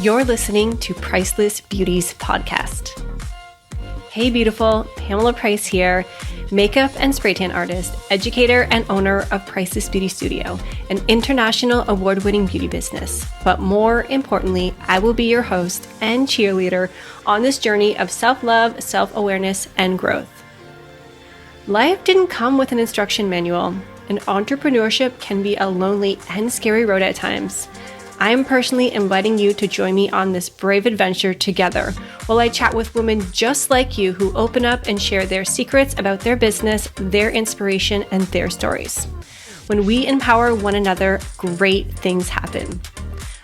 You're listening to Priceless Beauties Podcast. Hey beautiful, Pamela Price here, makeup and spray tan artist, educator and owner of Priceless Beauty Studio, an international award-winning beauty business. But more importantly, I will be your host and cheerleader on this journey of self-love, self-awareness, and growth. Life didn't come with an instruction manual, and entrepreneurship can be a lonely and scary road at times. I am personally inviting you to join me on this brave adventure together while I chat with women just like you who open up and share their secrets about their business, their inspiration, and their stories. When we empower one another, great things happen.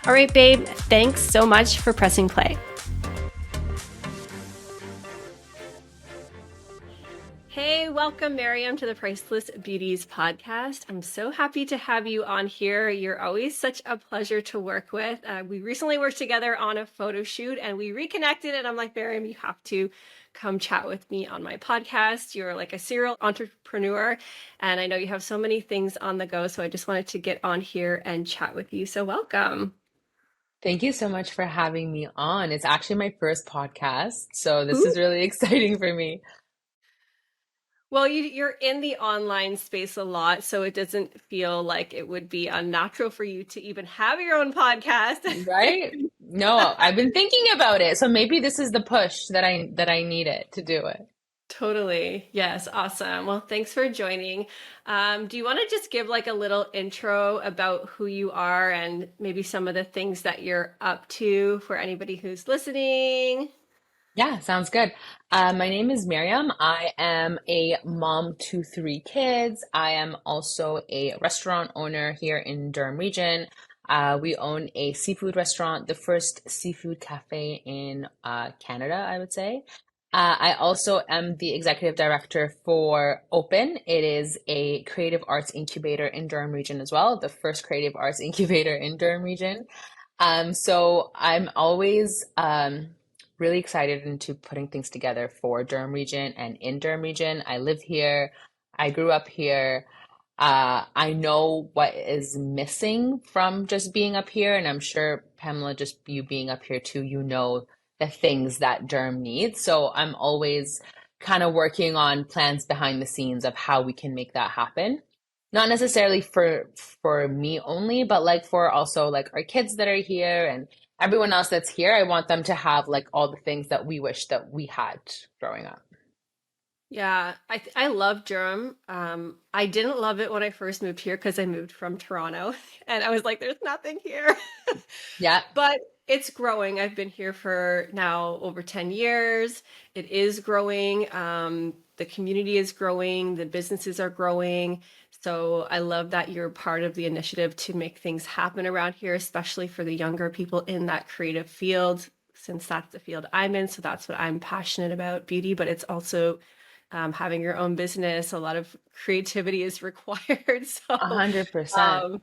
All right, babe, thanks so much for pressing play. Hey, welcome, Maryam, to the Priceless Beauties Podcast. I'm so happy to have you on here. You're always such a pleasure to work with. We recently worked together on a photo shoot and we reconnected, and I'm like, Maryam, you have to come chat with me on my podcast. You're like a serial entrepreneur, and I know you have so many things on the go, so I just wanted to get on here and chat with you. So welcome. Thank you so much for having me on. It's actually my first podcast, so this Ooh. is really exciting for me. Well, you're in the online space a lot, so it doesn't feel like it would be unnatural for you to even have your own podcast. Right? No, I've been thinking about it, so maybe this is the push that I needed to do it. Totally. Yes. Awesome. Well, thanks for joining. Do you want to just give like a little intro about who you are and maybe some of the things that you're up to for anybody who's listening? Yeah, sounds good. My name is Maryam. I am a mom to three kids. I am also a restaurant owner here in Durham Region. We own a seafood restaurant, the first seafood cafe in Canada, I would say. I also am the executive director for Open. It is a creative arts incubator in Durham Region as well, the first creative arts incubator in Durham Region. So I'm always really excited into putting things together for Durham Region and in Durham Region. I live here. I grew up here. I know what is missing from just being up here, and I'm sure Pamela, just you being up here too, you know the things that Durham needs. So I'm always kind of working on plans behind the scenes of how we can make that happen. Not necessarily for me only, but like for also like our kids that are here and everyone else that's here. I want them to have like all the things that we wish that we had growing up. Yeah, I love Durham. I didn't love it when I first moved here because I moved from Toronto, and I was like, "There's nothing here." Yeah, But it's growing. I've been here for now over 10 years. It is growing. The community is growing. The businesses are growing. So I love that you're part of the initiative to make things happen around here, especially for the younger people in that creative field, since that's the field I'm in. So that's what I'm passionate about, beauty, but it's also having your own business. A lot of creativity is required. a So, 100%. um, And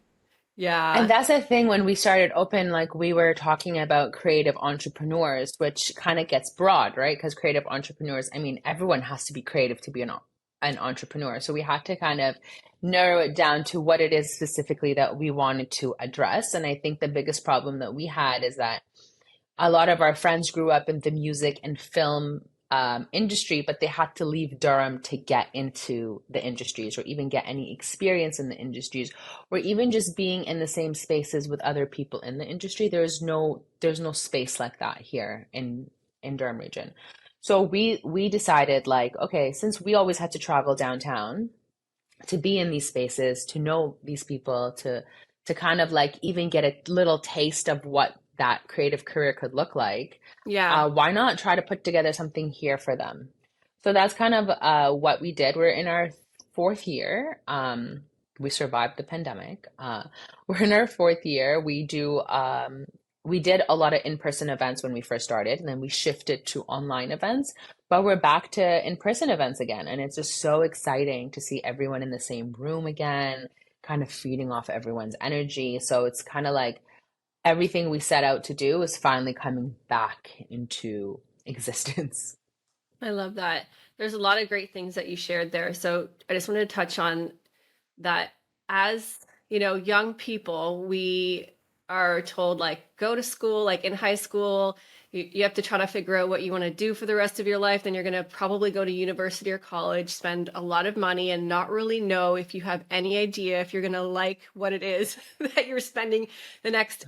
yeah. that's the thing when we started Open, like we were talking about creative entrepreneurs, which kind of gets broad, right? Because creative entrepreneurs, I mean, everyone has to be creative to be an entrepreneur. So we had to kind of narrow it down to what it is specifically that we wanted to address. And I think the biggest problem that we had is that a lot of our friends grew up in the music and film industry, but they had to leave Durham to get into the industries or even get any experience in the industries or even just being in the same spaces with other people in the industry. There's no space like that here in Durham region. So we decided like, okay, since we always had to travel downtown to be in these spaces, to know these people, to kind of like even get a little taste of what that creative career could look like, Yeah. why not try to put together something here for them? So that's kind of what we did. We're in our fourth year. We survived the pandemic. We're in our fourth year. We did a lot of in-person events when we first started, and then we shifted to online events. But we're back to in-person events again, and it's just so exciting to see everyone in the same room again, kind of feeding off everyone's energy. So it's kind of like everything we set out to do is finally coming back into existence. I love that. There's a lot of great things that you shared there. So I just wanted to touch on that as, young people, we are told like go to school, like in high school, you have to try to figure out what you want to do for the rest of your life. Then you're going to probably go to university or college, spend a lot of money, and not really know if you have any idea if you're going to like what it is that you're spending the next,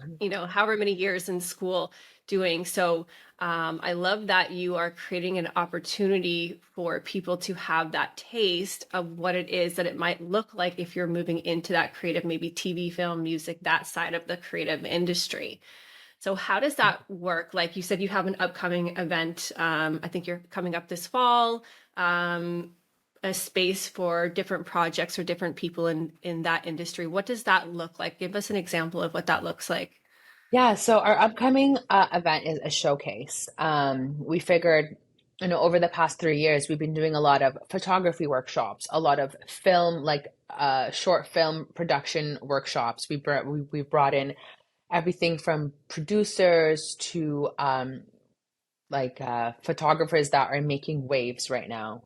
however many years in school doing. So I love that you are creating an opportunity for people to have that taste of what it is that it might look like if you're moving into that creative, maybe TV, film, music, that side of the creative industry. So how does that work? Like you said, you have an upcoming event. I think you're coming up this fall. A space for different projects or different people in that industry. What does that look like? Give us an example of what that looks like. Yeah, so our upcoming event is a showcase. We figured, over the past 3 years, we've been doing a lot of photography workshops, a lot of film, like short film production workshops. We brought in everything from producers to photographers that are making waves right now,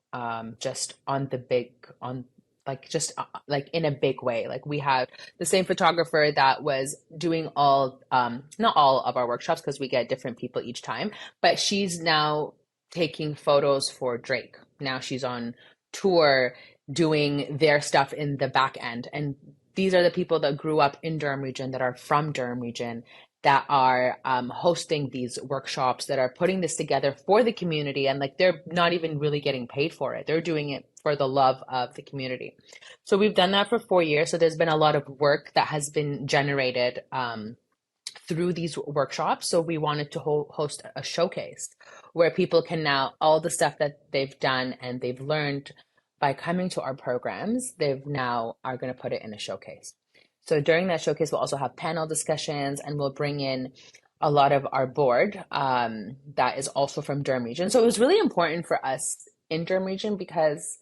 just on the big on like just like in a big way. Like we have the same photographer that was doing all not all of our workshops because we get different people each time, but she's now taking photos for Drake. Now she's on tour doing their stuff in the back end. And these are the people that grew up in Durham Region, that are from Durham Region, that are hosting these workshops, that are putting this together for the community. And like they're not even really getting paid for it. They're doing it for the love of the community. So we've done that for 4 years. So there's been a lot of work that has been generated through these workshops. So we wanted to host a showcase where people can now, all the stuff that they've done and they've learned by coming to our programs, they've now are going to put it in a showcase. So during that showcase, we'll also have panel discussions, and we'll bring in a lot of our board that is also from Durham Region. So it was really important for us in Durham Region because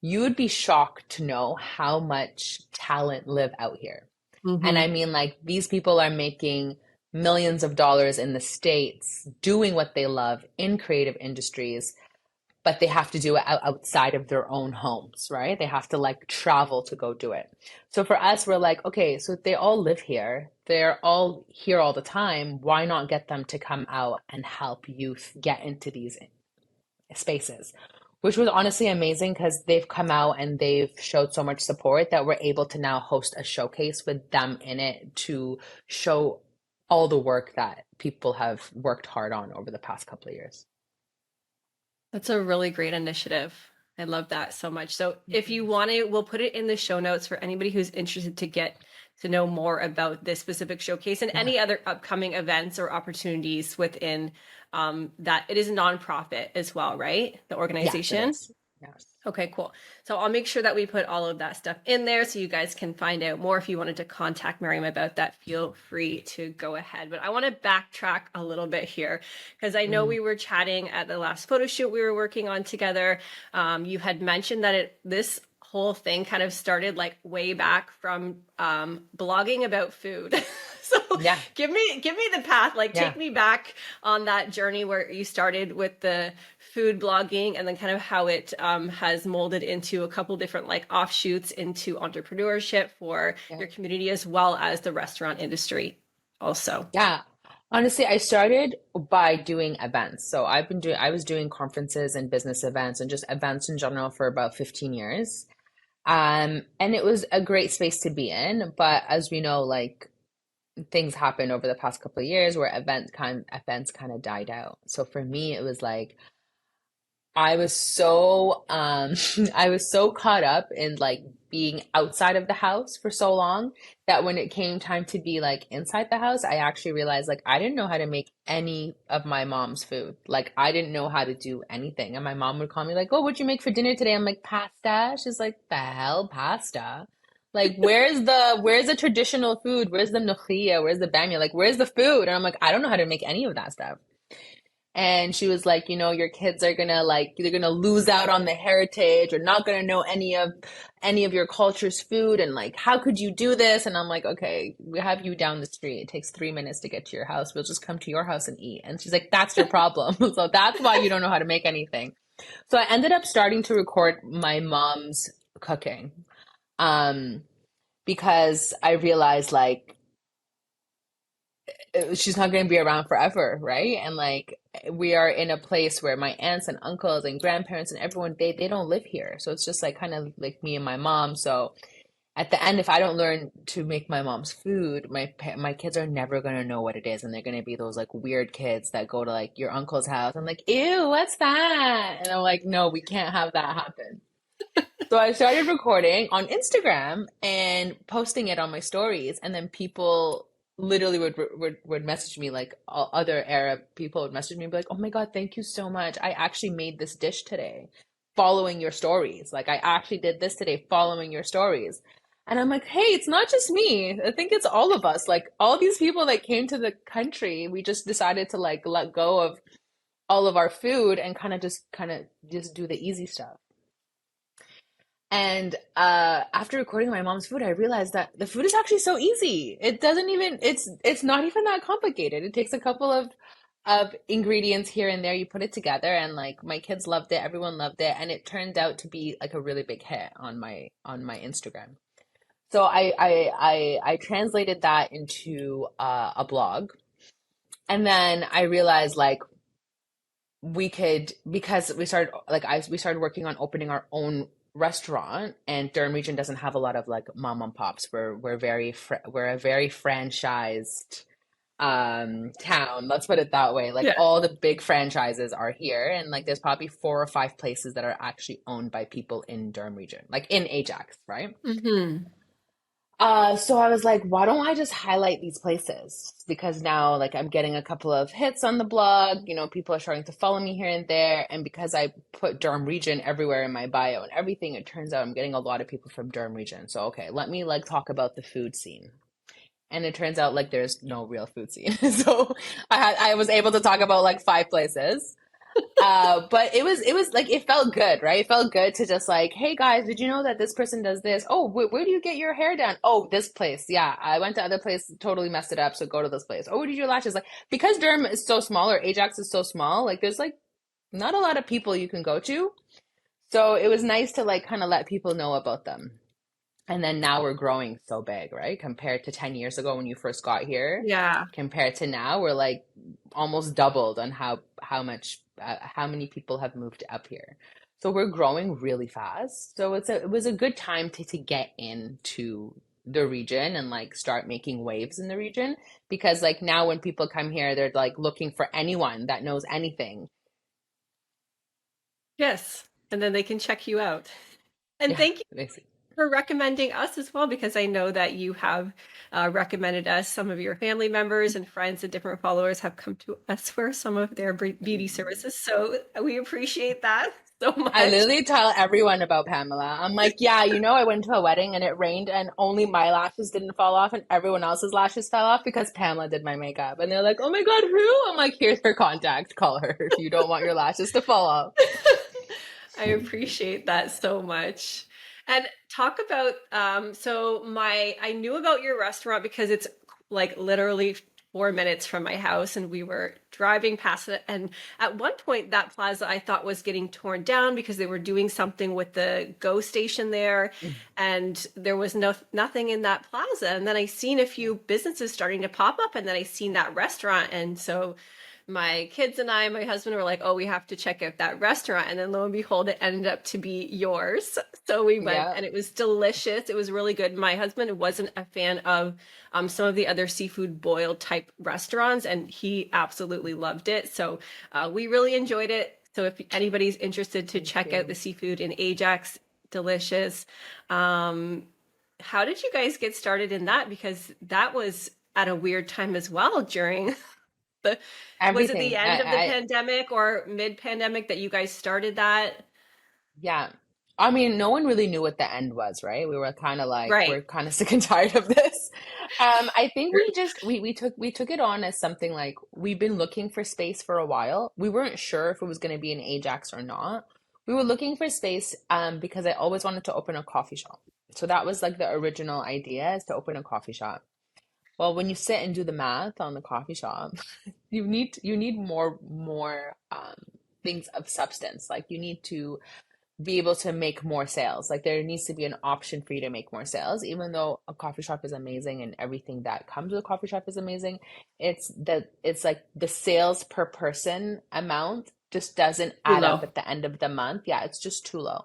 you would be shocked to know how much talent live out here. And I Mm-hmm. mean, like, these people are making millions of dollars in the States doing what they love in creative industries, but they have to do it outside of their own homes, right? They have to like travel to go do it. So for us, we're like, okay, so they all live here. They're all here all the time. Why not get them to come out and help youth get into these spaces? Which was honestly amazing because they've come out and they've showed so much support that we're able to now host a showcase with them in it to show all the work that people have worked hard on over the past couple of years. That's a really great initiative. I love that so much. So if you want to, we'll put it in the show notes for anybody who's interested to get to know more about this specific showcase and Yeah. any other upcoming events or opportunities within that. It is a nonprofit as well, right? The Yes, it organization. is. Yes. Okay, cool. So I'll make sure that we put all of that stuff in there so you guys can find out more. If you wanted to contact Maryam about that, feel free to go ahead. But I want to backtrack a little bit here because I know Mm. we were chatting at the last photo shoot we were working on together. You had mentioned that this whole thing kind of started like way back from blogging about food. So Yeah. give me the path, like Yeah. take me back on that journey where you started with the food blogging and then kind of how it has molded into a couple different like offshoots into entrepreneurship for Yeah. your community as well as the restaurant industry also. Yeah. Honestly, I started by doing events. So I was doing conferences and business events and just events in general for about 15 years. And it was a great space to be in. But as we know, like things happened over the past couple of years where events kind of died out. So for me, it was like I was so I was so caught up in like being outside of the house for so long that when it came time to be like inside the house, I actually realized like I didn't know how to make any of my mom's food. Like I didn't know how to do anything. And my mom would call me like, "Oh, what'd you make for dinner today?" I'm like, "Pasta." She's like, "The hell, pasta?" Like, where's the traditional food? Where's the mlokhia? Where's the bamia? Like, where's the food? And I'm like, I don't know how to make any of that stuff. And she was like, your kids are gonna like they're gonna lose out on the heritage or not gonna know any of your culture's food, and like how could you do this? And I'm like, okay, we have you down the street. It takes 3 minutes to get to your house. We'll just come to your house and eat. And she's like, that's your problem. So that's why you don't know how to make anything. So I ended up starting to record my mom's cooking. Um, because I realized like she's not going to be around forever, right? And like we are in a place where my aunts and uncles and grandparents and everyone they don't live here. So it's just like kind of like me and my mom. So at the end, if I don't learn to make my mom's food, my kids are never gonna know what it is, and they're gonna be those like weird kids that go to like your uncle's house. I'm like, ew, what's that? And I'm like, no, we can't have that happen. So I started recording on Instagram and posting it on my stories, and then people literally would message me like other Arab people would message me and be like, "Oh my God, thank you so much. I actually made this dish today, following your stories. Like I actually did this today, following your stories." And I'm like, "Hey, it's not just me. I think it's all of us. Like all these people that came to the country, we just decided to like let go of all of our food and kind of just do the easy stuff." And after recording my mom's food, I realized that the food is actually so easy. It doesn't even it's not even that complicated. It takes a couple of ingredients here and there. You put it together, and like my kids loved it, everyone loved it, and it turned out to be like a really big hit on my Instagram. So I translated that into a blog, and then I realized like we could because we started working on opening our own restaurant, and Durham Region doesn't have a lot of like mom and pops. We're a very franchised town, let's put it that way. Like Yeah. all the big franchises are here, and like there's probably 4 or 5 places that are actually owned by people in Durham Region, like in Ajax, right? Hmm. So I was like, why don't I just highlight these places? Because now, like, I'm getting a couple of hits on the blog. People are starting to follow me here and there. And because I put Durham Region everywhere in my bio and everything, it turns out I'm getting a lot of people from Durham Region. So, okay, let me like talk about the food scene. And it turns out like there's no real food scene. So I was able to talk about like 5 places. But it was like it felt good, right? It felt good to just like, hey guys, did you know that this person does this? Oh, where do you get your hair done? Oh, this place. Yeah, I went to other place, totally messed it up, so go to this place. Oh, where did your lashes? Like because Durham is so small or Ajax is so small, like there's like not a lot of people you can go to. So it was nice to like kind of let people know about them. And then now we're growing so big, right? Compared to 10 years ago when you first got here, Yeah. compared to now, we're like almost doubled on how many people have moved up here. So we're growing really fast. So it was a good time to get into the region and like start making waves in the region because like now when people come here, they're like looking for anyone that knows anything. Yes. And then they can check you out. And Yeah, thank you basically. for recommending us as well, because I know that you have recommended us. Some of your family members and friends and different followers have come to us for some of their beauty services. So we appreciate that so I much. literally tell everyone about Pamela. I'm like, yeah, I went to a wedding and it rained and only my lashes didn't fall off and everyone else's lashes fell off because Pamela did my makeup. And they're like, oh my God, who? I'm like, here's her contact. Call her if you don't want your lashes to fall off. I appreciate that so much. And talk about so my I knew about your restaurant because it's like literally 4 minutes from my house, and we were driving past it, and at one point that plaza I thought was getting torn down because they were doing something with the go station there, and there was nothing in that plaza. And then I seen a few businesses starting to pop up, and then I seen that restaurant, and so my kids and I, my husband were like, oh, we have to check out that restaurant. And then lo and behold, it ended up to be yours. So we went Yeah. and it was delicious. It was really good. My husband wasn't a fan of some of the other seafood boil type restaurants, and he absolutely loved it. So we really enjoyed it. So if anybody's interested to Thank check out the you. seafood in Ajax, delicious. Um, how did you guys get started in that? Because that was at a weird time as well during the was it the Everything. end of the pandemic or mid-pandemic that you guys started that? Yeah. I mean, no one really knew what the end was, right? We were kind of like, Right. we're kind of sick and tired of this. I think we took it on as something like we've been looking for space for a while. We weren't sure if it was going to be an Ajax or not. We were looking for space because I always wanted to open a coffee shop. So that was like the original idea is to open a coffee shop. Well, when you sit and do the math on the coffee shop, you need more things of substance. Like you need to be able to make more sales. Like there needs to be an option for you to make more sales, even though a coffee shop is amazing and everything that comes with a coffee shop is amazing. It's like the sales per person amount just doesn't Too add up low. at the end of the month. Yeah, it's just too low.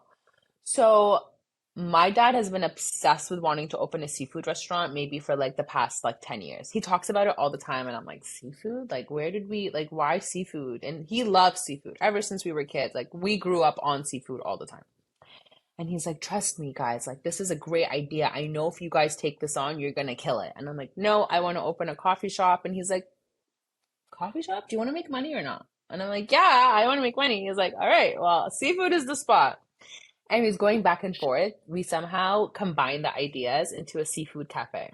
So my dad has been obsessed with wanting to open a seafood restaurant maybe for like the past like 10 years. He talks about it all the time and I'm like, seafood? Like where did we like why seafood? And he loves seafood ever since we were kids. Like we grew up on seafood all the time. And he's like, trust me, guys, like this is a great idea. I know if you guys take this on, you're gonna kill it. And I'm like, no, I want to open a coffee shop. And he's like, coffee shop? Do you want to make money or not? And I'm like, yeah, I want to make money. He's like, all right, well, seafood is the spot. And he's going back and forth. We somehow combined the ideas into a seafood cafe.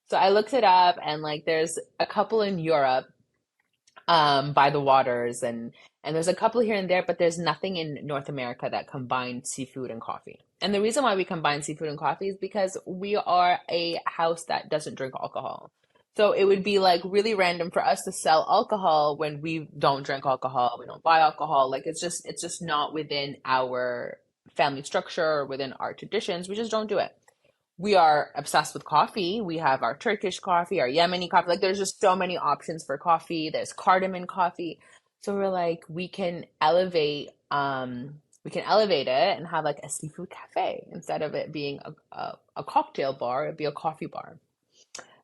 So I looked it up and like there's a couple in Europe by the waters and there's a couple here and there, but there's nothing in North America that combines seafood and coffee. And the reason why we combine seafood and coffee is because we are a house that doesn't drink alcohol. So it would be like really random for us to sell alcohol when we don't drink alcohol, we don't buy alcohol. Like it's just not within our family structure or within our traditions. We just don't do it. We are obsessed with coffee. We have our Turkish coffee, our Yemeni coffee. Like there's just so many options for coffee. There's cardamom coffee. So we're like, we can elevate it and have like a seafood cafe instead of it being a cocktail bar, it'd be a coffee bar.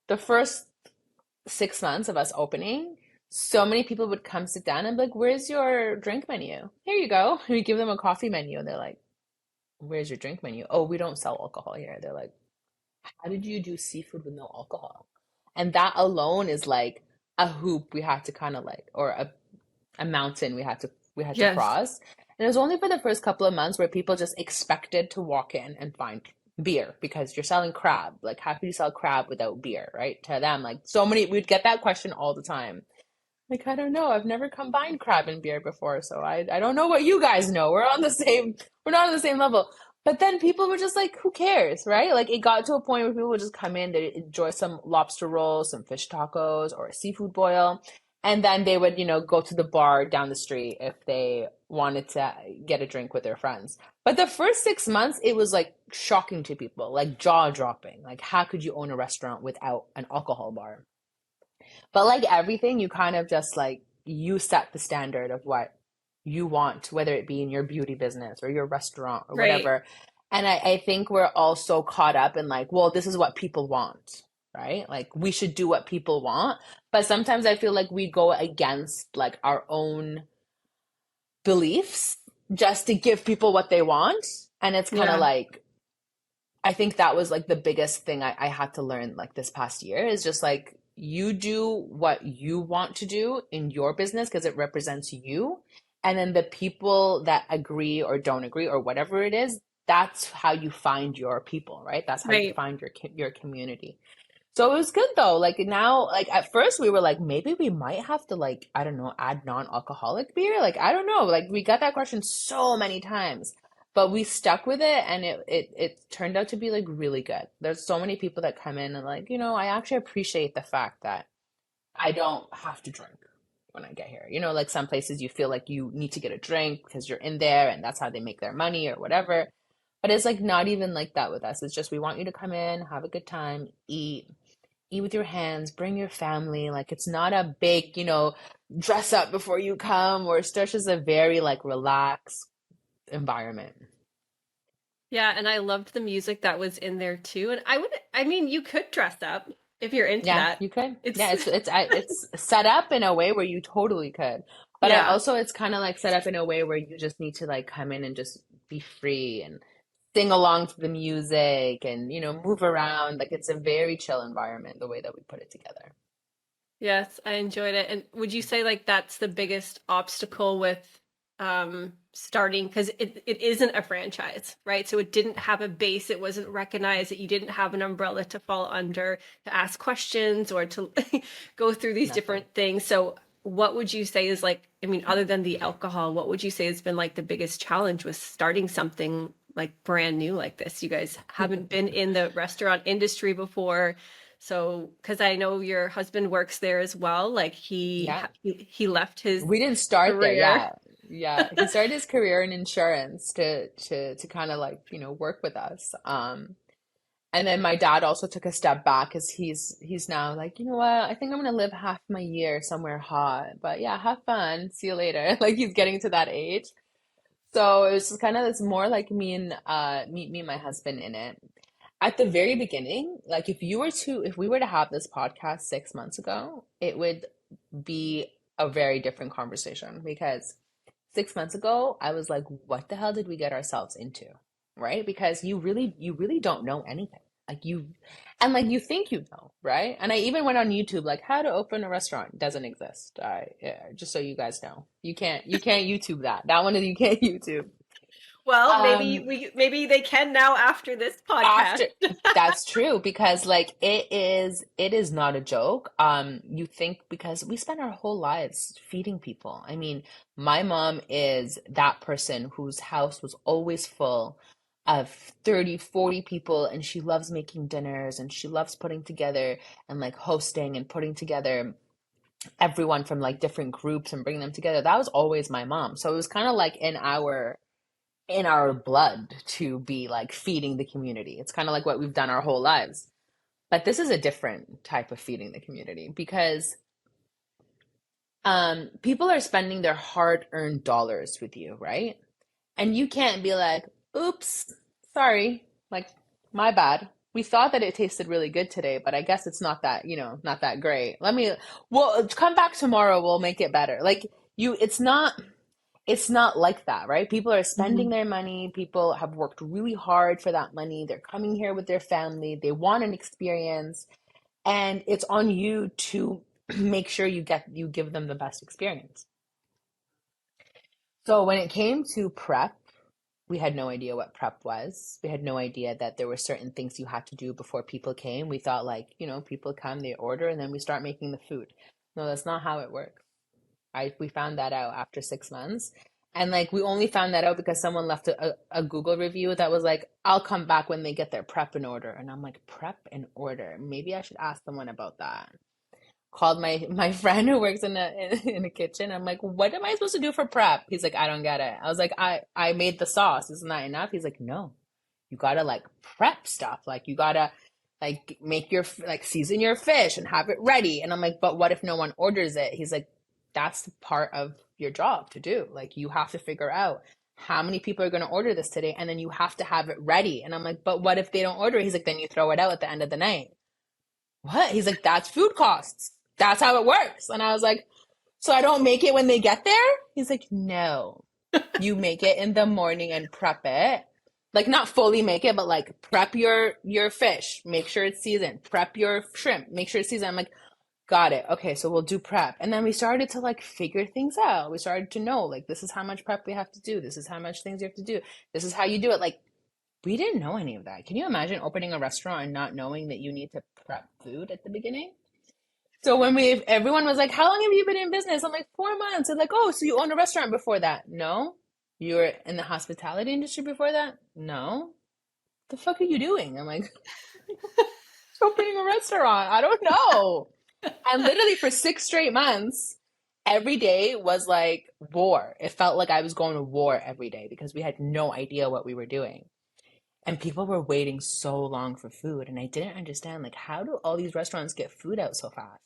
The first 6 months of us opening, so many people would come sit down and be like, where's your drink menu? Here you go. We give them a coffee menu and they're like, where's your drink menu? Oh, we don't sell alcohol here. They're like, how did you do seafood with no alcohol? And that alone is like a hoop we had to kind of like, or a mountain we had to Yes. cross. And it was only for the first couple of months where people just expected to walk in and find beer because you're selling crab. Like, how can you sell crab without beer, right? To them, like so many, we'd get that question all the time. Like, I don't know. I've never combined crab and beer before, so I don't know what you guys know. We're not on the same level. But then people were just like, who cares, right? Like it got to a point where people would just come in, they enjoy some lobster rolls, some fish tacos, or a seafood boil, and then they would, go to the bar down the street if they wanted to get a drink with their friends. But the first 6 months, it was like shocking to people, like jaw dropping. Like, how could you own a restaurant without an alcohol bar? But like everything, you kind of just like you set the standard of what you want, whether it be in your beauty business or your restaurant or Right. whatever. And I think we're all so caught up in like, well, this is what people want, right? Like we should do what people want. But sometimes I feel like we go against like our own beliefs just to give people what they want. And it's kind of Yeah. like, I think that was like the biggest thing I had to learn like this past year is just like you do what you want to do in your business because it represents you. And then the people that agree or don't agree or whatever it is, that's how you find your people, right? That's how you Right. find your community. So it was good though. Like now, like at first we were like, maybe we might have to like, I don't know, add non-alcoholic beer. Like, I don't know. Like we got that question so many times, but we stuck with it and it turned out to be like really good. There's so many people that come in and like, I actually appreciate the fact that I don't have to drink when I get here. Like some places you feel like you need to get a drink because you're in there and that's how they make their money or whatever. But it's like not even like that with us. It's just we want you to come in, have a good time, eat with your hands, bring your family. Like it's not a big, dress up before you come, or it's just a very like relaxed environment. Yeah, and I loved the music that was in there too. And I mean, you could dress up if you're into Yeah, that. you could. Yeah, It's it's set up in a way where you totally could. But I yeah. also it's kind of like set up in a way where you just need to like come in and just be free and sing along to the music and move around. Like it's a very chill environment the way that we put it together. Yes, I enjoyed it. And would you say like that's the biggest obstacle with starting because it isn't a franchise, right? So it didn't have a base, it wasn't recognized that you didn't have an umbrella to fall under to ask questions or to go through these Nothing. different things. So what would you say is like, I mean, other than the alcohol, what would you say has been like the biggest challenge with starting something like brand new like this? You guys haven't been in the restaurant industry before. So, because I know your husband works there as well, like Yeah. he left his We didn't start there. career. Yeah. Yeah, he started his career in insurance to kind of like, work with us. And then my dad also took a step back because he's now like, you know what? I think I'm gonna live half my year somewhere hot. But yeah, have fun. See you later. Like he's getting to that age. So it was just kind of it's more like me and my husband in it. At the very beginning, like if we were to have this podcast 6 months ago, it would be a very different conversation because 6 months ago, I was like, what the hell did we get ourselves into? Right? Because you really don't know anything. Like you think you know, right? And I even went on YouTube, like how to open a restaurant doesn't exist. Yeah, just so you guys know, you can't YouTube that. That one is you can't YouTube. Well, Um, maybe they can now after this podcast. After that's true because like it is not a joke. You think because we spend our whole lives feeding people. I mean, my mom is that person whose house was always full of 30, 40 people, and she loves making dinners and she loves putting together and like hosting and putting together everyone from like different groups and bringing them together. That was always my mom. So it was kind of like in our blood to be like feeding the community. It's kind of like what we've done our whole lives. But this is a different type of feeding the community because people are spending their hard-earned dollars with you, right? And you can't be like, oops, sorry, like my bad. We thought that it tasted really good today, but I guess it's not that, not that great. Well, come back tomorrow, we'll make it better. Like it's not like that, right? People are spending Mhm. their money. People have worked really hard for that money. They're coming here with their family. They want an experience, and it's on you to make sure you give them the best experience. So when it came to prep, we had no idea what prep was. We had no idea that there were certain things you had to do before people came. We thought like, people come, they order, and then we start making the food. No, that's not how it works. We found that out after 6 months. And like we only found that out because someone left a Google review that was like, I'll come back when they get their prep in order. And I'm like, prep in order. Maybe I should ask someone about that. Called my friend who works in a kitchen. I'm like, what am I supposed to do for prep? He's like, I don't get it. I was like, I made the sauce. Isn't that enough? He's like, no, you gotta like prep stuff. Like you gotta like make your like season your fish and have it ready. And I'm like, but what if no one orders it? He's like, that's part of your job to do. Like you have to figure out how many people are going to order this today, and then you have to have it ready. And I'm like, but what if they don't order it? He's like, then you throw it out at the end of the night. What? He's like, that's food costs. That's how it works. And I was like, so I don't make it when they get there? He's like, no, you make it in the morning and prep it. Like not fully make it, but like prep your fish, make sure it's seasoned. Prep your shrimp, make sure it's seasoned. I'm like, got it. Okay, so we'll do prep. And then we started to like figure things out. We started to know like this is how much prep we have to do. This is how much things you have to do. This is how you do it. Like we didn't know any of that. Can you imagine opening a restaurant and not knowing that you need to prep food at the beginning? So when everyone was like, "How long have you been in business?" I'm like, "4 months." And like, "Oh, so you owned a restaurant before that?" No. You were in the hospitality industry before that? No. The fuck are you doing? I'm like, opening a restaurant. I don't know. And literally for 6 straight months, every day was like war. It felt like I was going to war every day because we had no idea what we were doing. And people were waiting so long for food. And I didn't understand, like, how do all these restaurants get food out so fast?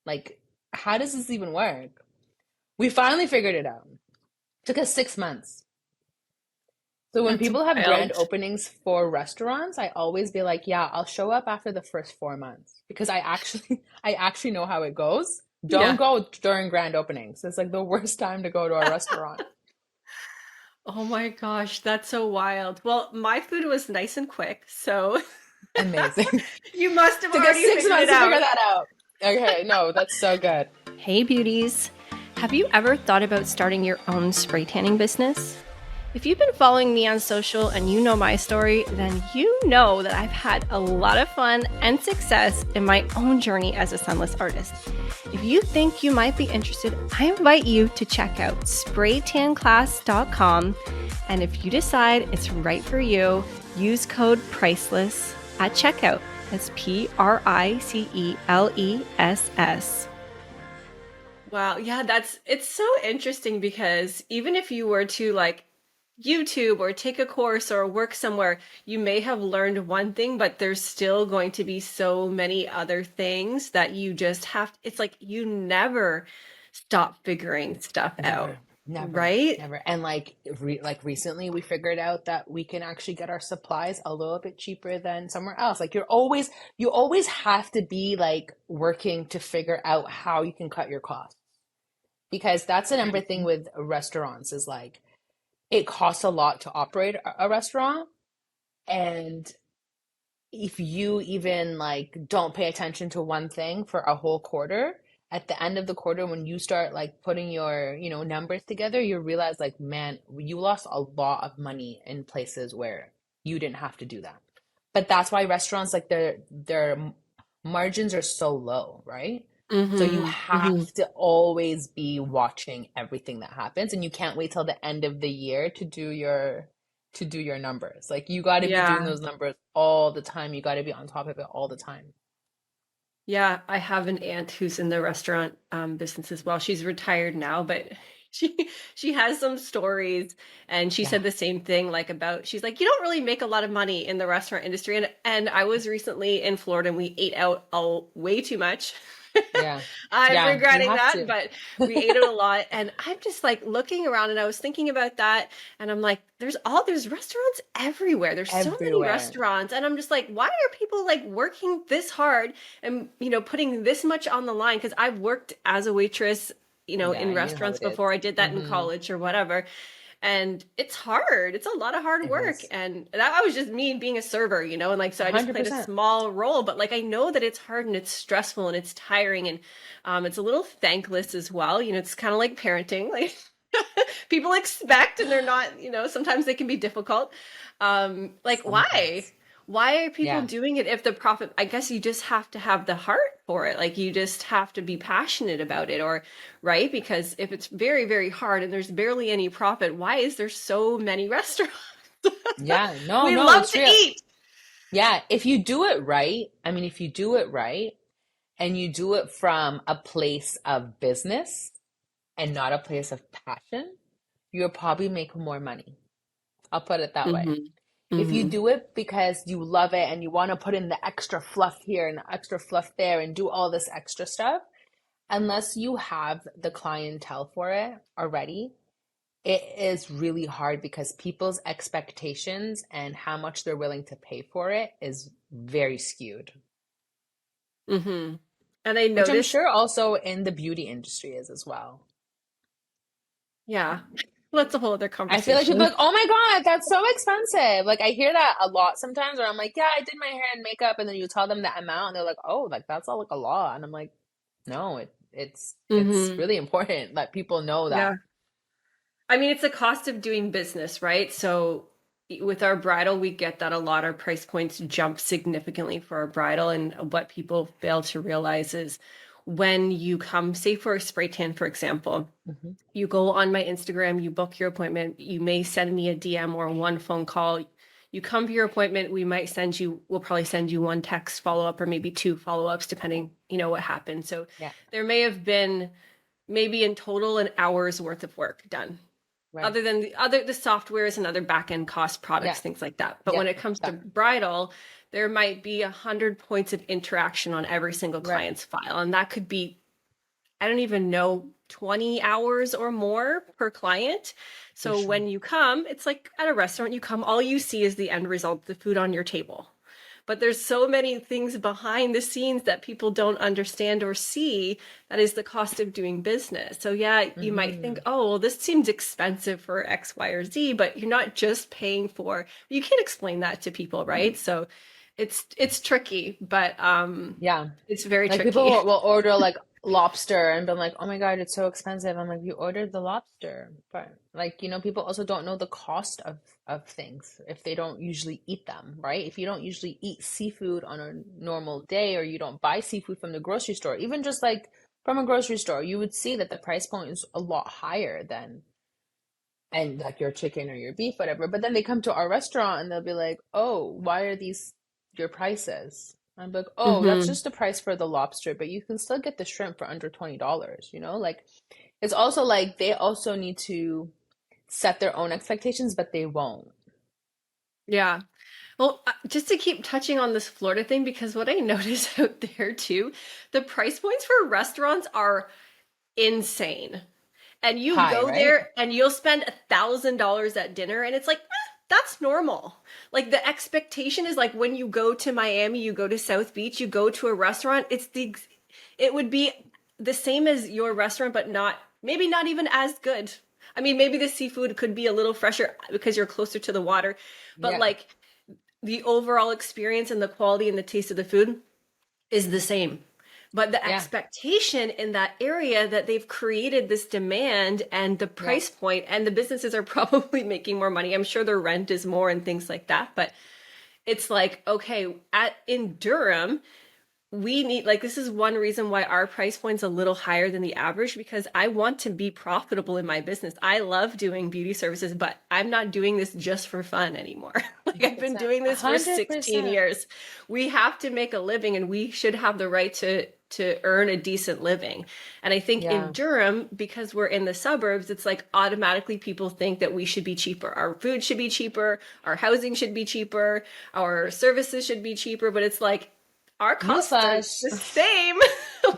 Like, how does this even work? We finally figured it out. Took us 6 months. So when That's people have grand wild. openings for restaurants, I always be like, yeah, I'll show up after the first 4 months because I actually know how it goes. Don't Yeah. go during grand openings. It's like the worst time to go to a restaurant. Oh my gosh, that's so wild. Well, my food was nice and quick, so Amazing. you must have Took us already six figured it months to figure out. that out. Okay, no, that's so good. Hey, beauties. Have you ever thought about starting your own spray tanning business? If you've been following me on social and you know my story, then you know that I've had a lot of fun and success in my own journey as a sunless artist. If you think you might be interested, I invite you to check out spraytanclass.com. And if you decide it's right for you, use code PRICELESS at checkout. That's PRICELESS. Wow. Yeah, it's so interesting because even if you were to like YouTube or take a course or work somewhere, you may have learned one thing, but there's still going to be so many other things that you just have, it's like you never stop figuring stuff out, Never, never, right? never. And like recently we figured out that we can actually get our supplies a little bit cheaper than somewhere else. Like you always have to be like working to figure out how you can cut your costs. Because that's the number thing with restaurants is like it costs a lot to operate a restaurant. And if you even like don't pay attention to one thing for a whole quarter, at the end of the quarter when you start like putting your, numbers together, you realize like, man, you lost a lot of money in places where you didn't have to do that. But that's why restaurants like their margins are so low, right? So you Mm-hmm. Mm-hmm. have to always be watching everything that happens, and you can't wait till the end of the year to do your numbers. Like you got to be doing Yeah. those numbers all the time. You got to be on top of it all the time. Yeah, I have an aunt who's in the restaurant business as well. She's retired now, but she she has some stories, and she Yeah. said the same thing like about she's like, you don't really make a lot of money in the restaurant industry. And I was recently in Florida and we ate out way too much. Yeah. I'm Yeah, you regretting have that, to. but we ate it a lot. And I'm just like looking around and I was thinking about that. And I'm like, there's restaurants everywhere. There's so many Everywhere. restaurants. And I'm just like, why are people like working this hard and, putting this much on the line? Because I've worked as a waitress, Yeah, in you know how restaurants it is. before. I did that in Mm-hmm. college or whatever. And it's hard. It's a lot of hard It work. is. And that was just me being a server, and like, so I just played a 100%. small role, but like, I know that it's hard and it's stressful and it's tiring and it's a little thankless as well. It's kind of like parenting. Like people expect and they're not, sometimes they can be difficult. Like why? Sometimes. Why are people Yeah. doing it if the profit, I guess you just have to have the heart for it. Like you just have to be passionate about it or right? Because if it's very, very hard and there's barely any profit, why is there so many restaurants? Yeah. No, We no, love it's to real. eat. Yeah, if you do it right, I mean, if you do it right and you do it from a place of business and not a place of passion, you'll probably make more money. I'll put it that way. Hmm. If you Hmm. do it because you love it and you want to put in the extra fluff here and the extra fluff there and do all this extra stuff, unless you have the clientele for it already, it is really hard because people's expectations and how much they're willing to pay for it is very skewed, Hmm. And I which I'm noticed, sure also in the beauty industry is as well. yeah, that's a whole other I feel like people are conversation. like, oh my God, that's so expensive. Like I hear that a lot sometimes where I'm like, yeah, I did my hair and makeup, and then you tell them that amount and they're like, oh, like that's all like a lot. And I'm like, no, it's Hmm. really important that people know that. Yeah. I mean, it's a cost of doing business, right? So with our bridal, we get that a lot. Our price points jump significantly for our bridal. And what people fail to realize is when you come, say for a spray tan, for example, Hmm. you go on my Instagram, you book your appointment, you may send me a DM or one phone call. You come to your appointment, we'll probably send you one text follow up or maybe two follow ups, depending, what happened. So Yeah, there may have been maybe in total an hour's worth of work done right. other than the softwares and other back end cost products, Yeah, things like that. But yeah, when it comes to that, bridal, there might be 100 points of interaction on every single right, client's file, and that could be I don't even know 20 hours or more per client. for So sure. when you come, it's like at a restaurant, you come, all you see is the end result, the food on your table. But there's so many things behind the scenes that people don't understand or see. That is the cost of doing business. So yeah, you might think, Hmm. oh, well, this seems expensive for X, Y, or Z, but you're not just paying for, you can't explain that to people, right? So it's tricky, but Yeah. it's very Like people tricky. will order like lobster and be like, oh my God, it's so expensive. I'm like, you ordered the lobster. But like, people also don't know the cost of things if they don't usually eat them, right? If you don't usually eat seafood on a normal day or you don't buy seafood from the grocery store, even just like from a grocery store, you would see that the price point is a lot higher than and like your chicken or your beef, whatever. But then they come to our restaurant and they'll be like, oh, why are these your prices? I'm like, oh, that's Hmm. just the price for the lobster, but you can still get the shrimp for under $20, you know? Like it's also like they also need to set their own expectations, but they won't. Yeah. Well, just to keep touching on this Florida thing, because what I notice out there too, the price points for restaurants are insane. And you High, go right? there and you'll spend $1,000 at dinner, and it's like, that's normal. Like the expectation is like when you go to Miami, you go to South Beach, you go to a restaurant, it would be the same as your restaurant, but not, maybe not even as good. I mean, maybe the seafood could be a little fresher because you're closer to the water, but Yeah. like the overall experience and the quality and the taste of the food is the same. But the Yeah. expectation in that area that they've created this demand and the Yeah. price point, and the businesses are probably making more money. I'm sure their rent is more and things like that. But it's like, okay, at in Durham, we need, like, this is one reason why our price point's a little higher than the average, because I want to be profitable in my business. I love doing beauty services, but I'm not doing this just for fun anymore. Like, I've been 100%. doing this for 16 100%. years. We have to make a living, and we should have the right to earn a decent living. And I think in Yeah. Durham, because we're in the suburbs, it's like automatically people think that we should be cheaper. Our food should be cheaper, our housing should be cheaper, our services should be cheaper, but it's like our costs are Newsflash. the same.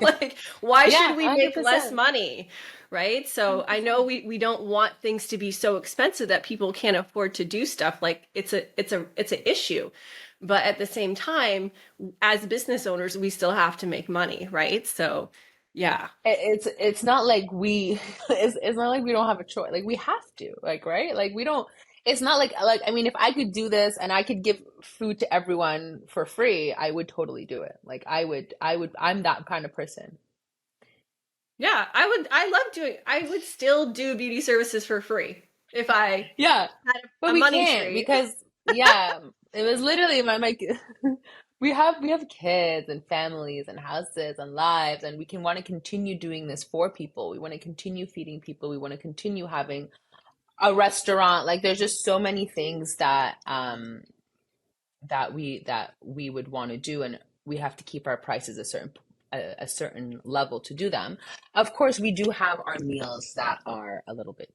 Like, why should Yeah, we make less 100%. money? Right? So I know 100%. we don't want things to be so expensive that people can't afford to do stuff. Like it's an issue. But at the same time, as business owners, we still have to make money, right? So yeah. It's not like we it's not like we don't have a choice. Like we have to, like, right? Like we don't it's not like I mean if I could do this and I could give food to everyone for free, I would totally do it. Like I'm that kind of person. Yeah, I love doing I would still do beauty services for free if I Yeah, had but a we money can't tree. because yeah, it was literally my we have kids and families and houses and lives and we can want to continue doing this for people. We want to continue feeding people. We want to continue having a restaurant. Like there's just so many things that we would want to do and we have to keep our prices a certain level to do them. Of course, we do have our meals that are a little bit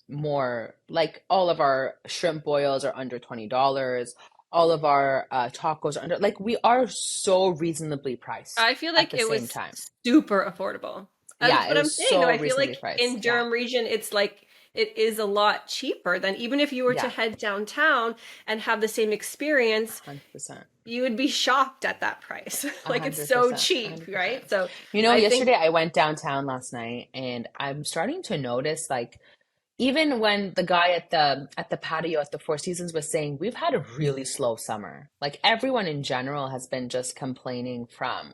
more like all of our shrimp boils are under $20. All of our tacos are under like we are so reasonably priced I feel at like the it same was time. super affordable. That's Yeah, it what I'm was saying though. so I feel reasonably like priced. in Yeah. Durham region, it's like it is a lot cheaper than even if you were to Yeah. head downtown and have the same experience, 100%. you would be shocked at that price. A Like it's hundred so percent, a cheap, hundred right? percent. So You know, I yesterday think, I went downtown last night and I'm starting to notice like even when the guy at the patio at the Four Seasons was saying we've had a really slow summer. Like everyone in general has been just complaining from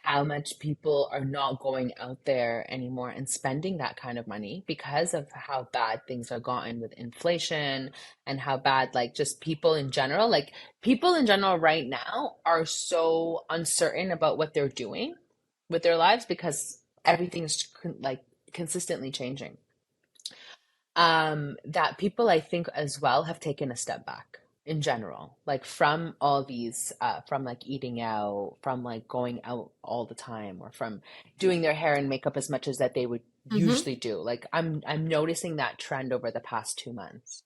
how much people are not going out there anymore and spending that kind of money because of how bad things are gotten with inflation and how bad like just people in general right now are so uncertain about what they're doing with their lives because everything's like consistently changing that people I think as well have taken a step back in general, like from all these, from like eating out, from like going out all the time, or from doing their hair and makeup as much as that they would mhm. usually do. Like I'm noticing that trend over the past 2 months.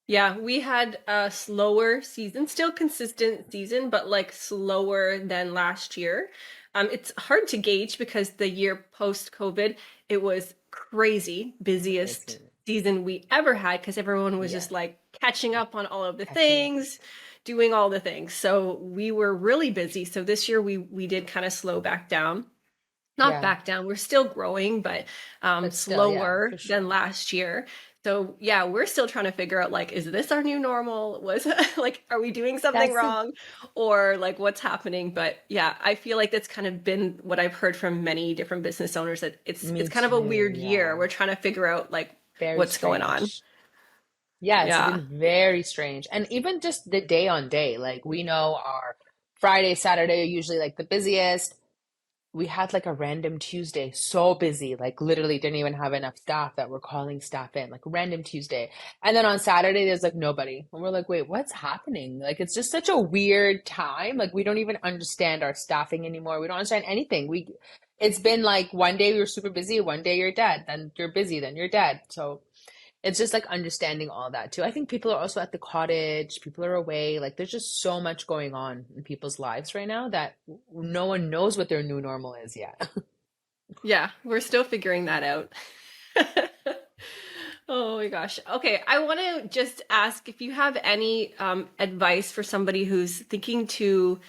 Yeah, we had a slower season, still consistent season, but like slower than last year. It's hard to gauge because the year post COVID, it was crazy, busiest Crazy. season we ever had because everyone was just Yes, like catching up on all of the catching up. things, doing all the things. So we were really busy. So this year we did kind of slow back down, not Yeah, back down. We're still growing, but but still, yeah, slower for than sure. last year. So yeah, we're still trying to figure out like, is this our new normal? Was like, are we doing something That's the wrong, or like what's happening? But yeah, I feel like that's kind of been what I've heard from many different business owners that me it's kind of a too. weird year. Yeah, We're trying to figure out like very what's going on. strange. Yeah, it's Yeah. been very strange. And even just the day on day, like we know our Friday, Saturday are usually like the busiest. we had like a random Tuesday, so busy, like literally didn't even have enough staff that were calling staff in, like random Tuesday. And then on Saturday, there's like nobody. And we're like, wait, what's happening? Like, it's just such a weird time. Like, we don't even understand our staffing anymore. We don't understand anything. It's been like one day we were super busy, one day you're dead, then you're busy, then you're dead. So it's just like understanding all that too. I think people are also at the cottage, people are away. Like there's just so much going on in people's lives right now that no one knows what their new normal is yet. Yeah, we're still figuring that out. Oh my gosh. Okay, I want to just ask if you have any advice for somebody who's thinking to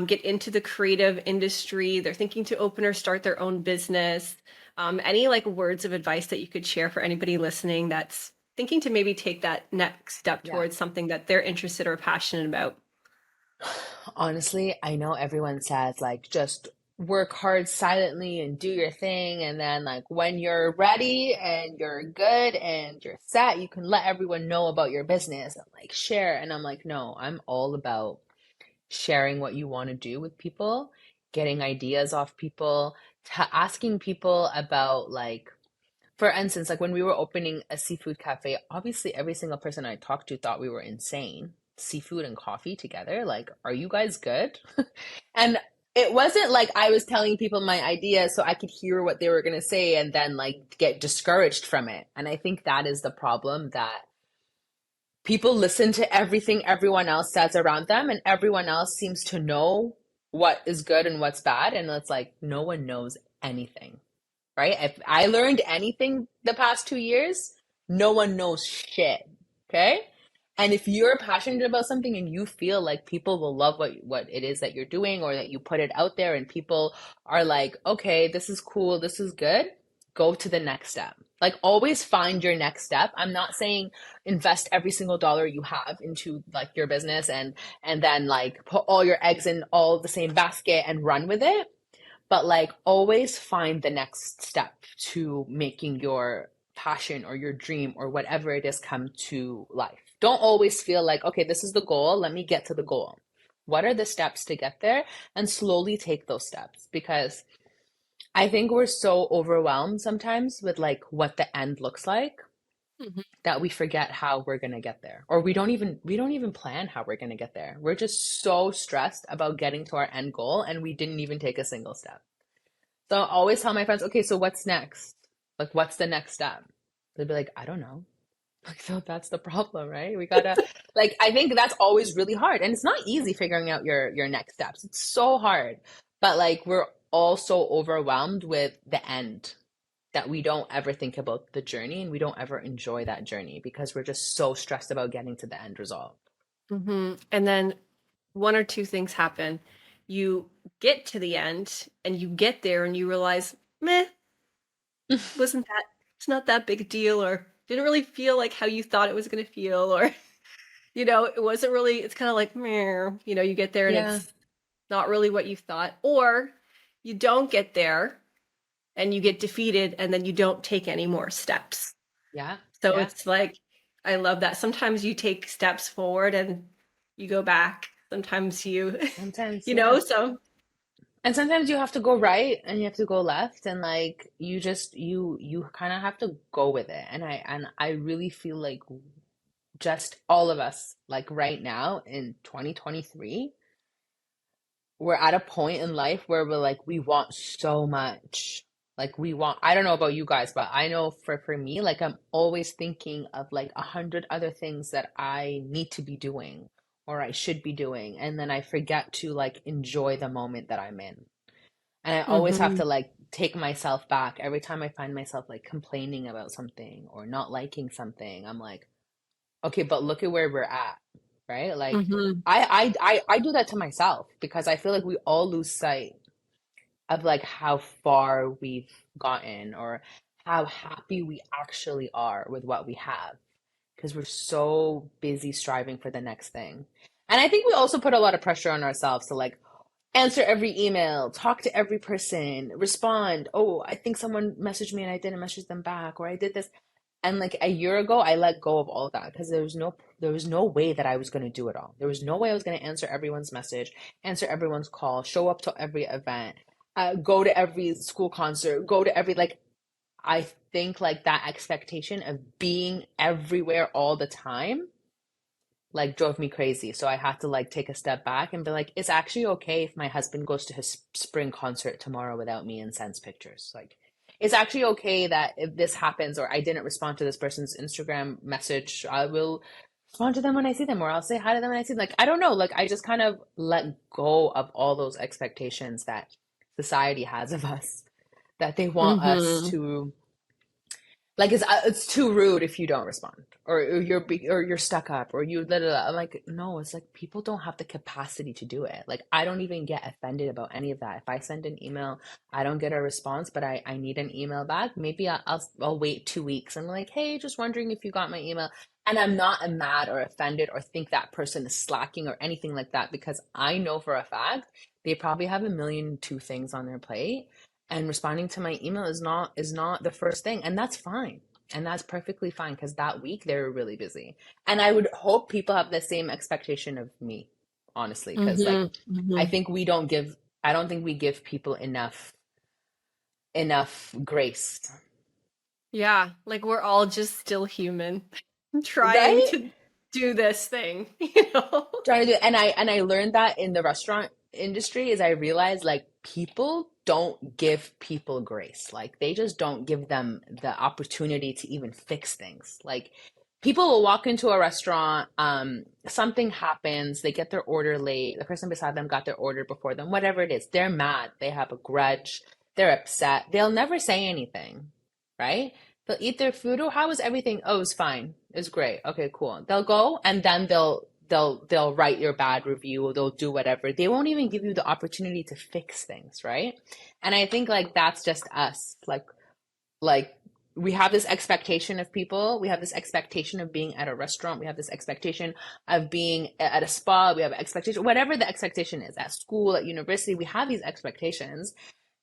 get into the creative industry. They're thinking to open or start their own business. Any like words of advice that you could share for anybody listening that's thinking to maybe take that next step Yeah. towards something that they're interested or passionate about? Honestly, I know everyone says like just work hard silently and do your thing. And then like when you're ready and you're good and you're set, you can let everyone know about your business and like share. And I'm like, no, I'm all about sharing what you want to do with people, getting ideas off people, asking people about like, for instance, like when we were opening a seafood cafe, obviously every single person I talked to thought we were insane. Seafood and coffee together, like, are you guys good? And it wasn't like I was telling people my idea so I could hear what they were going to say and then like get discouraged from it. And I think that is the problem, that people listen to everything everyone else says around them, and everyone else seems to know what is good and what's bad. And it's like no one knows anything, right? If I learned anything the past 2 years, no one knows shit. Okay. And if you're passionate about something and you feel like people will love what it is that you're doing, or that you put it out there and people are like, okay, this is cool, this is good, go to the next step. Like always find your next step. I'm not saying invest every single dollar you have into like your business and then like put all your eggs in all the same basket and run with it, but like always find the next step to making your passion or your dream or whatever it is come to life. Don't always feel like, okay, this is the goal, let me get to the goal. What are the steps to get there? And slowly take those steps, because I think we're so overwhelmed sometimes with like what the end looks like Mhm. that we forget how we're going to get there, or we don't even plan how we're going to get there. We're just so stressed about getting to our end goal and we didn't even take a single step. So I always tell my friends, okay, so what's next? Like, what's the next step? They'd be like, I don't know. Like, so that's the problem, right? We gotta, like, I think that's always really hard. And it's not easy figuring out your next steps. It's so hard. But like, we're all so overwhelmed with the end that we don't ever think about the journey, and we don't ever enjoy that journey because we're just so stressed about getting to the end result. And then one or two things happen. You get to the end and you get there and you realize, meh, wasn't that, it's not that big a deal, or didn't really feel like how you thought it was going to feel, or, it wasn't really, it's kind of like, meh, you get there and Yeah. it's not really what you thought, or you don't get there and you get defeated and then you don't take any more steps. Yeah. So Yeah. it's like, I love that. Sometimes you take steps forward and you go back. Sometimes you, Sometimes, yeah. so. And sometimes you have to go right and you have to go left, and like you kind of have to go with it. And I really feel like just all of us, like right now in 2023, we're at a point in life where we're like, we want so much. Like we want, I don't know about you guys, but I know for me, like I'm always thinking of like 100 other things that I need to be doing or I should be doing. And then I forget to like enjoy the moment that I'm in. And I always have Hmm. to like take myself back every time I find myself like complaining about something or not liking something. I'm like, okay, but look at where we're at, right? Like Hmm. I do that to myself because I feel like we all lose sight of like how far we've gotten or how happy we actually are with what we have, because we're so busy striving for the next thing. And I think we also put a lot of pressure on ourselves to like answer every email, talk to every person, respond. Oh, I think someone messaged me and I didn't message them back, or I did this. And like a year ago, I let go of all of that because there was no way that I was going to do it all. There was no way I was going to answer everyone's message, answer everyone's call, show up to every event. go to every school concert, go to every like I think like that expectation of being everywhere all the time like drove me crazy. So I had to like take a step back and be like, it's actually okay if my husband goes to his spring concert tomorrow without me and sends pictures. Like, it's actually okay that if this happens or I didn't respond to this person's Instagram message, I will respond to them when I see them or I'll say hi to them when I see them. Like, I don't know. Like, I just kind of let go of all those expectations that society has of us, that they want us Mm-hmm. to like it's too rude if you don't respond or you're stuck up or you I'm like no, it's like people don't have the capacity to do it. Like I don't even get offended about any of that. If I send an email, I don't get a response, but I need an email back. Maybe I'll wait 2 weeks and I'm like, hey, just wondering if you got my email. And I'm not mad or offended or think that person is slacking or anything like that because I know for a fact they probably have a million two things on their plate and responding to my email is not the first thing, and that's fine, and that's perfectly fine because that week they were really busy. And I would hope people have the same expectation of me, honestly, because like Mm-hmm. I Mm-hmm. think we don't give I don't think we give people enough grace. Yeah, like we're all just still human trying Right. to do this thing, you know? Trying to do and I learned that in the restaurant industry is I realized like people don't give people grace. Like they just don't give them the opportunity to even fix things. Like people will walk into a restaurant, something happens, they get their order late, the person beside them got their order before them, whatever it is, they're mad, they have a grudge, they're upset, they'll never say anything, right? They'll eat their food. Oh, how was everything? Oh, it's fine. It's great. Okay, cool. They'll go and then they'll write your bad review. They'll do whatever. They won't even give you the opportunity to fix things, right? And I think like that's just us. Like we have this expectation of people. We have this expectation of being at a restaurant. We have this expectation of being at a spa. We have an expectation, whatever the expectation is, at school, at university. We have these expectations,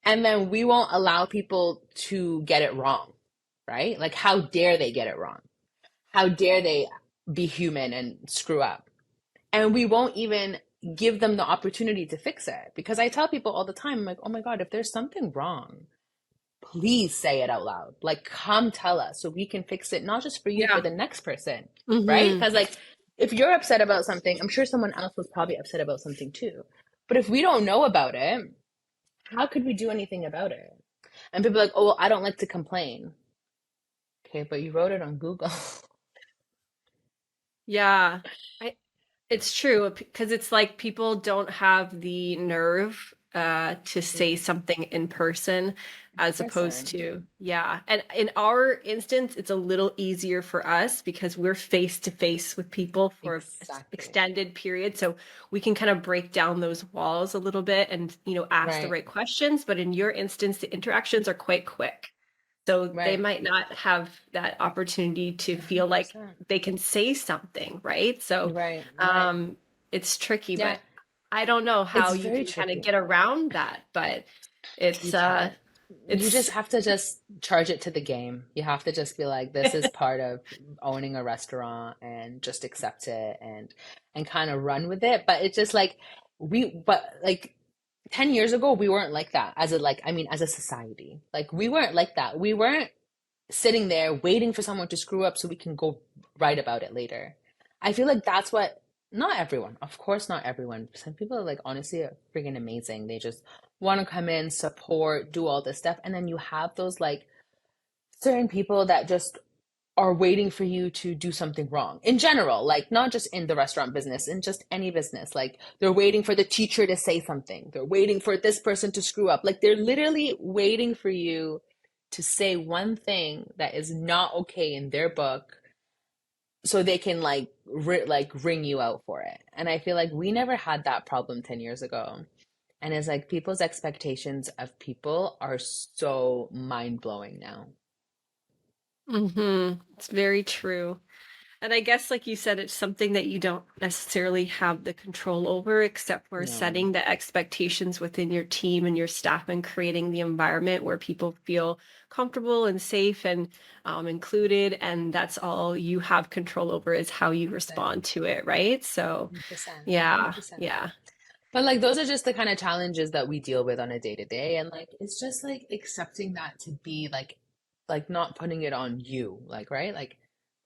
and then we won't allow people to get it wrong, right? Like, how dare they get it wrong? How dare they be human and screw up? And we won't even give them the opportunity to fix it. Because I tell people all the time, I'm like, oh my God, if there's something wrong, please say it out loud. Like, come tell us so we can fix it, not just for you, for Yeah. the next person, right? Mm-hmm. Because, like, if you're upset about something, I'm sure someone else was probably upset about something too. But if we don't know about it, how could we do anything about it? And people are like, oh, well, I don't like to complain. Okay, but you wrote it on Google. Yeah. I It's true because it's like people don't have the nerve to say something in person as opposed Person. to, yeah. And in our instance, it's a little easier for us because we're face to face with people for an Exactly. extended period. So we can kind of break down those walls a little bit and, ask the Right. right questions. But in your instance, the interactions are quite quick. So they Right. might not have that opportunity to feel like 100%. they can say something, right? So Right. Right. um, it's tricky, Yeah. but I don't know how It's you very can kind of tricky. get around that, but You it's can't. You it's just have to just charge it to the game. You have to just be like, this is part of owning a restaurant and just accept it and kind of run with it. But it's just like but like 10 years ago, we weren't like that as a like, I mean, as a society. Like we weren't like that. We weren't sitting there waiting for someone to screw up so we can go write about it later. I feel like that's what, not everyone, of course, not everyone. Some people are like honestly freaking amazing. They just want to come in, support, do all this stuff. And then you have those like certain people that just are waiting for you to do something wrong in general, like not just in the restaurant business, in just any business. Like they're waiting for the teacher to say something, they're waiting for this person to screw up. Like they're literally waiting for you to say one thing that is not okay in their book so they can like ring you out for it. And I feel like we never had that problem 10 years ago. And it's like people's expectations of people are so mind-blowing now. it's very true. And I guess, like you said, it's something that you don't necessarily have the control over, except for No. setting the expectations within your team and your staff and creating the environment where people feel comfortable and safe and included. And that's all you have control over is how you 100%. respond to it, right? So, 100%. yeah, 100%. yeah. But like those are just the kind of challenges that we deal with on a day to day. And like it's just like accepting that to be like not putting it on you. Like, right? Like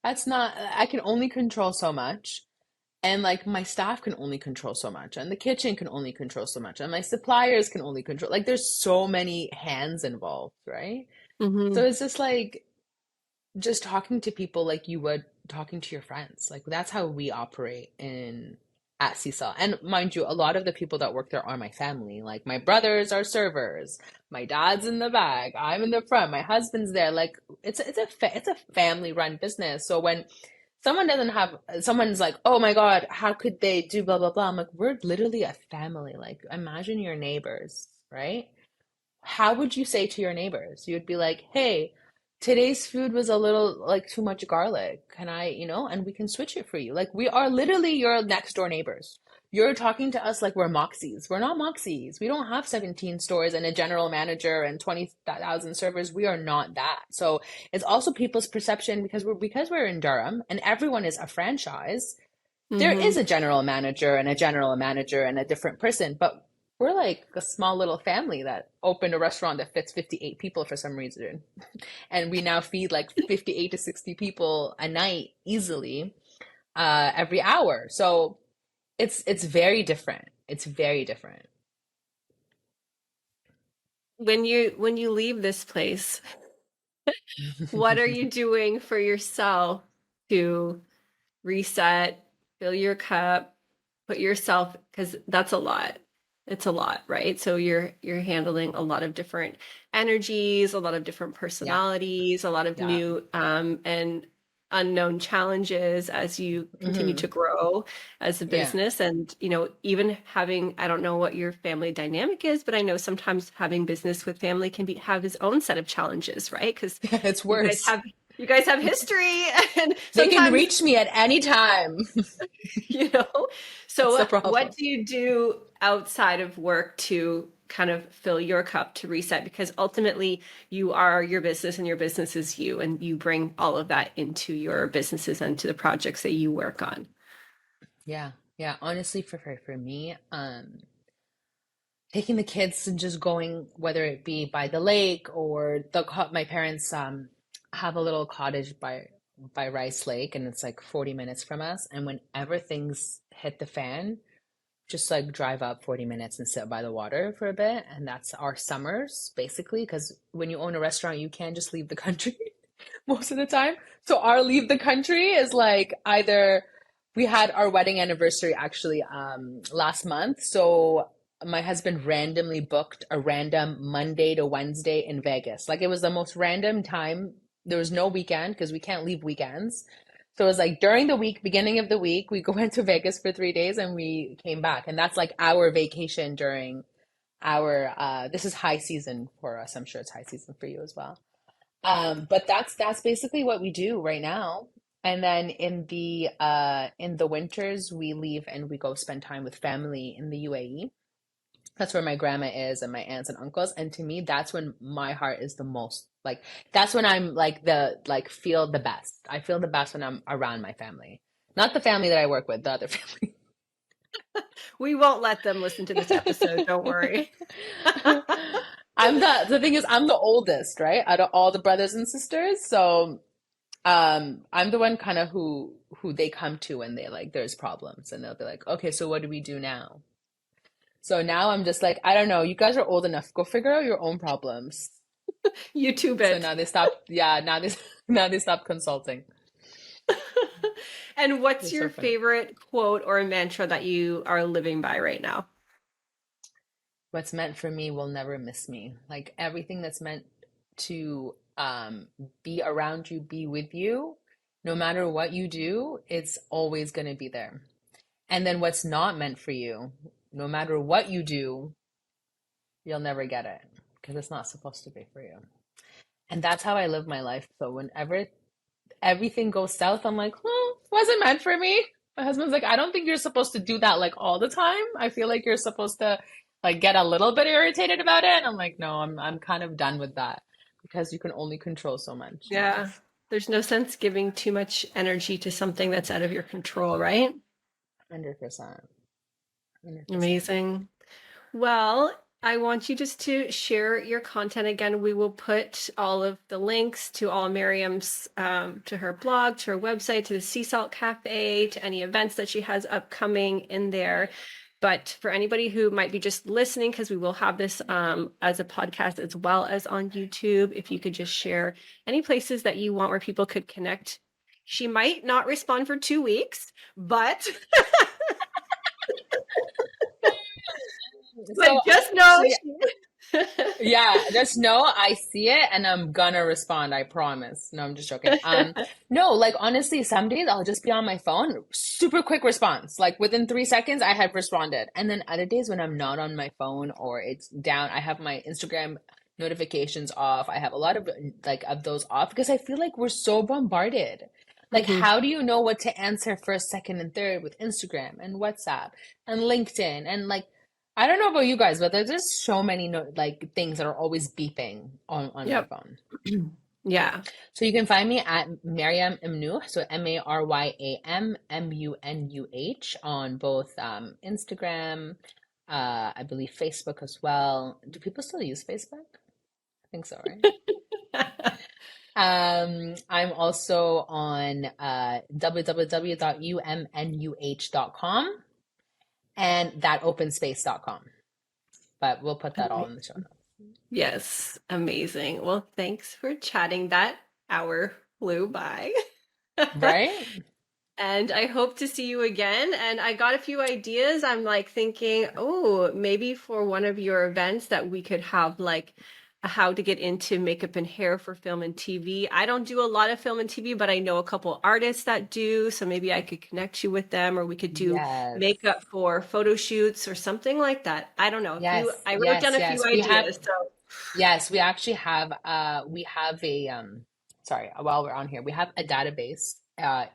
that's not I can only control so much. And like my staff can only control so much. And the kitchen can only control so much. And my suppliers can only control like there's so many hands involved, right? So Hmm. it's just like just talking to people like you would talking to your friends. Like that's how we operate in at CSL. And mind you, a lot of the people that work there are my family. Like my brothers are servers, my dad's in the back, I'm in the front, my husband's there. Like it's a family run business. So when someone doesn't have someone's like, oh my God, how could they do blah blah blah? I'm like, we're literally a family. Like imagine your neighbors, right? How would you say to your neighbors? You would be like, hey, today's food was a little like too much garlic. Can I, and we can switch it for you. Like we are literally your next door neighbors. You're talking to us like we're Moxies. We're not Moxies. We don't have 17 stores and a general manager and 20,000 servers. We are not that. So it's also people's perception because we're in Durham and everyone is a franchise. There is Hmm. a general manager and a general manager and a different person, but we're like a small little family that opened a restaurant that fits 58 people for some reason. And we now feed like 58 to 60 people a night easily, every hour. So it's very different. It's very different. When you leave this place, what are you doing for yourself to reset, fill your cup, put yourself, because that's a lot. It's a lot, right? So you're handling a lot of different energies, a lot of different Yeah, personalities, a lot of yeah. new and unknown challenges as you continue to Hmm. grow as a Yeah, business. And, even having, I don't know what your family dynamic is, but I know sometimes having business with family can have its own set of challenges, right? Because it's you guys worse. have you guys have history and They can sometimes reach me at any time. you know That's so the what problem. do you do outside of work to kind of fill your cup to reset, because ultimately you are your business and your business is you, and you bring all of that into your businesses and to the projects that you work on. Yeah, yeah. Honestly, for me, taking the kids and just going, whether it be by the lake or my parents have a little cottage by Rice Lake, and it's like 40 minutes from us. And whenever things hit the fan, just like drive up 40 minutes and sit by the water for a bit. And that's our summers basically, because when you own a restaurant, you can't just leave the country most of the time. So our leave the country is like either we had our wedding anniversary actually last month. So my husband randomly booked a random Monday to Wednesday in Vegas. Like it was the most random time. There was no weekend because we can't leave weekends. So it was like during the week, beginning of the week, we went to Vegas for 3 days and we came back. And that's like our vacation during our this is high season for us. I'm sure it's high season for you as well. But that's basically what we do right now. And then in the winters we leave and we go spend time with family in the UAE. That's where my grandma is and my aunts and uncles. And to me, that's when my heart is the most like that's when I'm like the like feel the best. I feel the best when I'm around my family. Not the family that I work with, the other family. We won't let them listen to this episode, don't worry. I'm the thing is I'm the oldest, right? Out of all the brothers and sisters. So I'm the one kind of who they come to when they like there's problems and they'll be like, okay, so what do we do now? So now I'm just like, I don't know, you guys are old enough. Go figure out your own problems. YouTube So it. now they stop, yeah, now they now they stop consulting. And what's They're so your funny. favorite quote or mantra that you are living by right now? What's meant for me will never miss me. Like everything that's meant to be around you, be with you, no matter what you do, it's always going to be there. And then what's not meant for you, no matter what you do, you'll never get it because it's not supposed to be for you. And that's how I live my life. So whenever everything goes south, I'm like, wasn't meant for me. My husband's like, I don't think you're supposed to do that like all the time. I feel like you're supposed to like get a little bit irritated about it. And I'm like, no, I'm kind of done with that because you can only control so much in Yeah. life. There's no sense giving too much energy to something that's out of your control, right? 100%. Amazing. Well, I want you just to share your content again. We will put all of the links to all Miriam's, to her blog, to her website, to the Sea Salt Cafe, to any events that she has upcoming in there. But for anybody who might be just listening, because we will have this as a podcast as well as on YouTube, if you could just share any places that you want where people could connect. She might not respond for 2 weeks, but So, just know yeah, yeah, just know I see it and I'm gonna respond, I promise. No, I'm just joking. No, like honestly, some days I'll just be on my phone, super quick response. Like within 3 seconds, I have responded. And then other days when I'm not on my phone or it's down, I have my Instagram notifications off. I have a lot of like of those off because I feel like we're so bombarded. Like, Mhm. how do you know what to answer first, second, and third with Instagram and WhatsApp and LinkedIn and like I don't know about you guys, but there's just so many like things that are always beeping on my Yep. phone. Yeah. So you can find me at Maryam Umnuh, so MaryamMunuh on both Instagram, I believe Facebook as well. Do people still use Facebook? I think so, right? I'm also on www.umnuh.com and thatopenspace.com. But we'll put that all in the show notes. Yes. Amazing. Well, thanks for chatting. That hour flew by. Right? And I hope to see you again. And I got a few ideas. I'm like thinking, oh, maybe for one of your events that we could have like a how to get into makeup and hair for film and TV. I don't do a lot of film and TV, but I know a couple artists that do. So maybe I could connect you with them, or we could do Yes. makeup for photo shoots or something like that. I don't know. Yes. I wrote down Yes. a few Yes. ideas. So Yes, we actually have we have a sorry, while we're on here, we have a database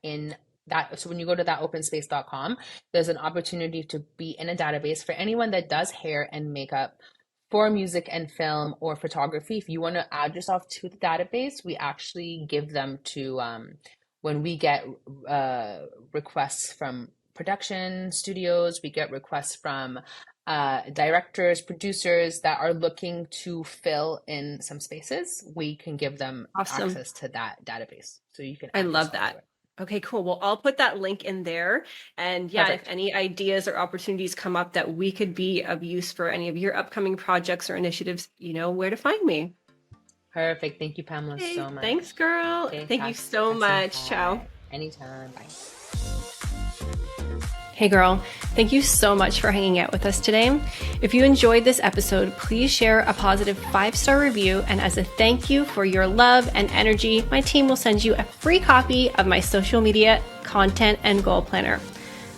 in that. So when you go to thatopenspace.com, there's an opportunity to be in a database for anyone that does hair and makeup for music and film or photography. If you want to add yourself to the database, we actually give them to when we get requests from production studios, we get requests from directors, producers that are looking to fill in some spaces, we can give them awesome. access to that database. So you can I add love yourself to that. it. Okay, cool. Well, I'll put that link in there. And yeah, if Perfect. any ideas or opportunities come up that we could be of use for any of your upcoming projects or initiatives, you know where to find me. Perfect. Thank you, Pamela, Hey, so much. thanks, girl. Okay, Thank you so talk soon. much. Ciao. Bye. Anytime. Bye. Hey girl, thank you so much for hanging out with us today. If you enjoyed this episode, please share a positive 5-star review. And as a thank you for your love and energy, my team will send you a free copy of my social media content and goal planner.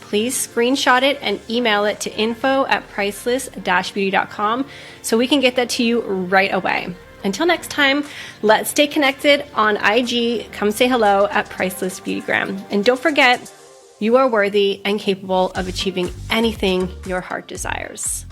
Please screenshot it and email it to info@priceless-beauty.com so we can get that to you right away. Until next time, let's stay connected on IG. Come say hello at Priceless Beautygram. And don't forget, you are worthy and capable of achieving anything your heart desires.